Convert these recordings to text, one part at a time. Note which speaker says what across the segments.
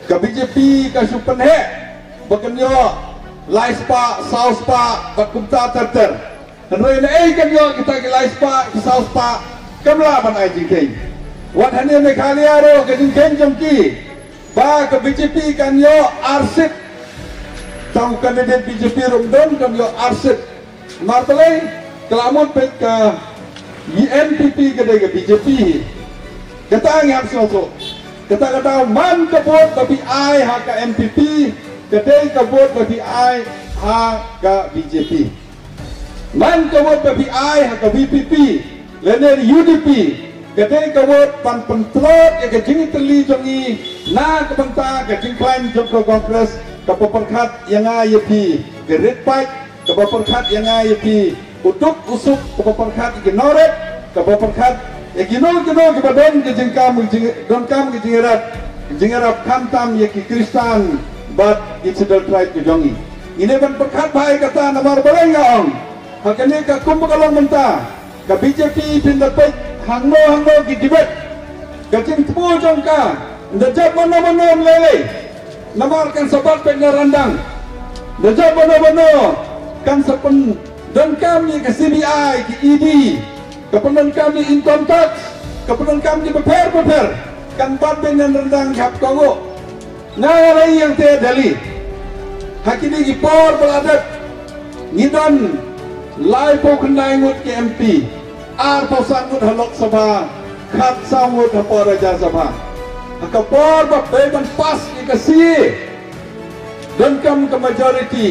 Speaker 1: ke BJP ke Supenhe bekenyo laispa sauspa bakumta terter henry na kanyo kita ke laispa ke sauspa kamla ban ai jingkei wat hane me khaliaro ke jingkei jomki ba ke BJP kanyo arsip tau kandidat BJP rumdon kanyo arsip martelai kelamun pek ke UNPP ke BJP kata ngap sosok kata man kebut bagi ai hak MPP kedai kebut bagi ai hak BJP man kebut bagi ai hak VPP lener UDP kedai kebut pan pentlot ya kejing teli jongi na kebenta kejing klaim jok ke Kongres keperkat yang IEP gerit baik keperkat yang IEP utuk usuk keperkat ignoret keperkat Gino kebadan ke jengkam ke jengerat kantam ya ke Kristan bat itsedal tribe ke jongi. Ini ban perkat baik kata namar balengong. Hakane ka kumbakalong menta ka BJP pindapat hangno ke debate. Ka jengpu jongka ndajab mana lele. Namar kan sabat pengarandang. Ndajab mana kan sapen dan kami ke CBI ke ED kepenan kami income tax, kepenan kami beper kan badan yang rendang hap kongo. Ngalai yang tiada dali. Hakini ipor beladat ngidon lai po kendai ngut ke MP, ar po sangut halok sabha, khat sangut hapor raja sabha. Hakapor beban pas ikasi dan kam ke majority.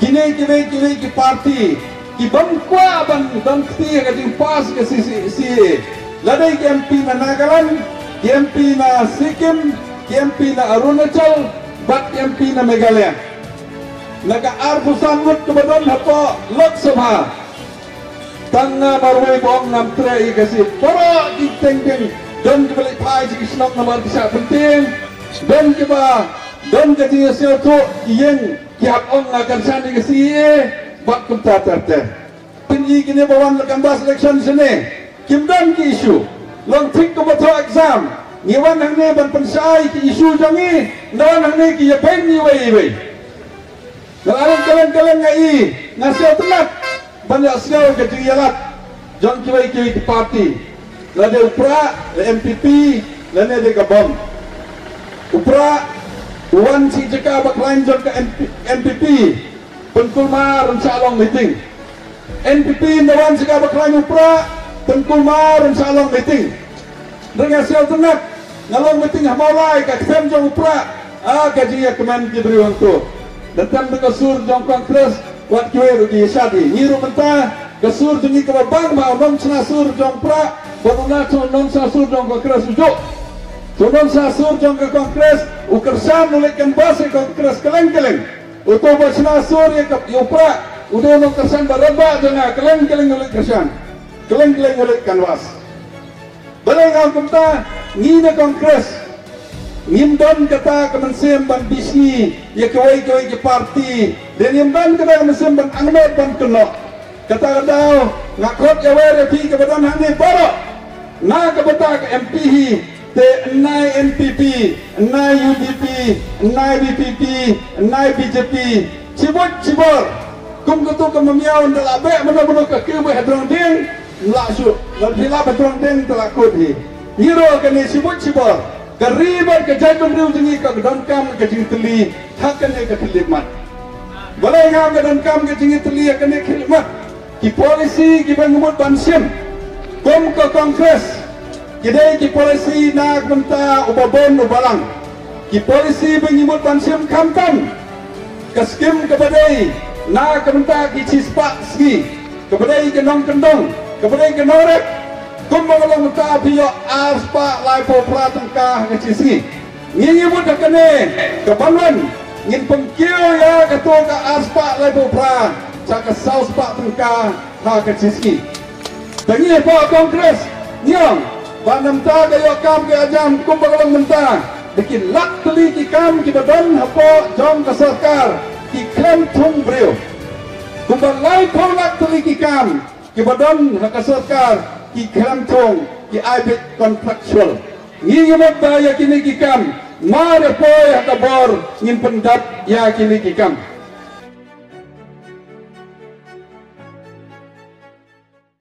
Speaker 1: Kini ki parti ki bangkwa bang dangti ka ding pas ke si ladai ke MP na Nagaland, ke MP na Sikkim, ke MP na Arunachal, bat MP na Meghalaya. Naga arpu sangut kebetulan hapo Lok Sabha. Tanga marway boong nam tray kasi para di tengkeng don kebalik pai si kisnok namar kisah penting don keba don kasi siya to iyeng kiap ong akan sani kasi bak kumta terter. Tinggi kini bawan lekan bas election sini. Kimdan ki isu. Long think ko bato exam. Ngiwan hang ne ban pensai ki isu jangi. Nawan hang ne ki yapen ni wei. Nalaran kalen ngai ngasih tenak. Banyak siau ke dialat. Jong ki parti. Lade upra, le MPP, lane de gabon. Upra wan si jeka bak lain jong ke MPP. Penkulmar salong meeting. NPP nawan sega baklain upra penkulmar salong meeting. Dengan sial tenak ngalong meeting hamalai ka kem jong upra gaji ya kemen diberi untuk. Datang ke sur jong Kongres wat kue rugi syadi. Nyiru mentah ke sur jengi ke bang mau non senasur jong pra bonuna non senasur jong Kongres ujuk. Non senasur jong ke Kongres ukersan nulikan bahasa Kongres keleng-keleng. Untuk bersenasur ya upra udah nong kersan beraba dengan keleng oleh kersan keleng oleh kanwas. Balai ngau kumta ngina Kongres ngimdan kata kemensiam ban bisni ya kawai ke parti dan ngimdan kata kemensiam ban angnot ban kenok kata ngakot ya were pi kebadan hane baro na kebata ke MP te nai NPP, nai UDP, nai BPP, nai BJP, cibor, kum kutu kememiau ndak labe mana ke kebe hadrong ding, lasu, lalu hilap hadrong ding telakut hi. Hero kene cibor, keribat ke jagon riu jengi ke donkam ke jing teli, hakane ke khidmat. Balai ngam ke donkam ke jing teli kene khidmat. Ki polisi ki bangumut bansim, kum ke Kongres. Kedai ki polisi nak minta ubabon ubalang. Ki polisi mengimut bansim kamtam. Keskim kepadai nak minta ki cispak ski. Kepadai kenong kendong. Kepadai kenorek. Kum mengalong minta biok arspa laipo pratengkah ke ciski. Ngimut kene kebanwan. Ngin pengkio ya ketua ke arspa laipo pra. Caka saus pak tengkah ha ke ciski. Tengi pak Kongres. Nyong. Banam ta kayo kam ke ajam kumbalang mentah bikin lak teli ki kam ki badan hapo jom ke sarkar ki klem tung brio kumbalai po lak teli ki kam ki badan ke sarkar ki klem tung ki aibit kontraktual ngi ngemot daya kini ki kam Mare poy hakabor ngin pendap ya kini kikam.